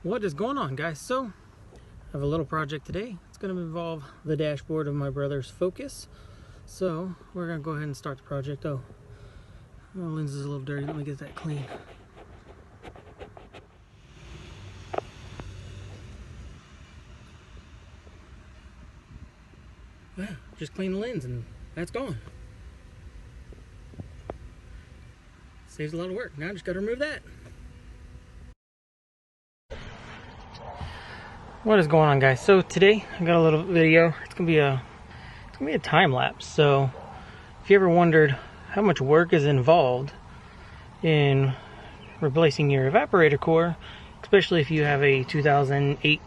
What is going on, guys? So I have a little project today. It's going to involve the dashboard of my brother's Focus. So we're going to go ahead and start the project. Oh, the lens is a little dirty. Let me get that clean. Well, just clean the lens and that's gone. Saves a lot of work. Now I just got to remove that. What is going on, guys? So today I got a little video. It's gonna be a time lapse. So if you ever wondered how much work is involved in replacing your evaporator core, especially if you have a 2008,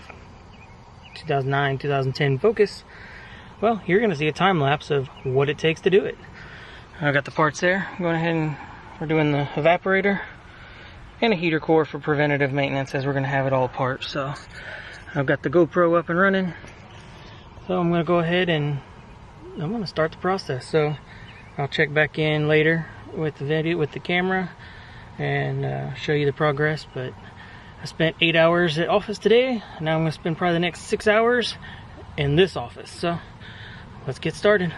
2009, 2010 Focus, well, you're gonna see a time lapse of what it takes to do it. I got the parts there. I'm going ahead and we're doing the evaporator and a heater core for preventative maintenance, as we're gonna have it all apart. So I've got the GoPro up and running, so I'm going to go ahead and I'm going to start the process. So I'll check back in later with the video, with the camera, and show you the progress. But I spent 8 hours at office today, and now I'm going to spend probably the next 6 hours in this office. So let's get started.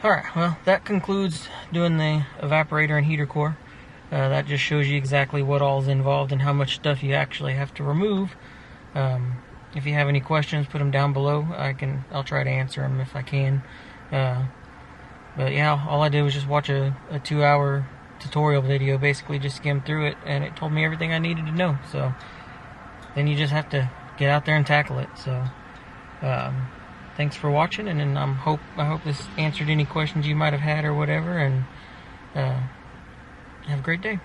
Alright, well, that concludes doing the evaporator and heater core. That just shows you exactly what all is involved and how much stuff you actually have to remove. If you have any questions, put them down below. I'll try to answer them if I can. But yeah, all I did was just watch a 2-hour tutorial video, basically just skim through it, and it told me everything I needed to know. So then you just have to get out there and tackle it. So thanks for watching, and then I hope this answered any questions you might have had or whatever, and have a great day.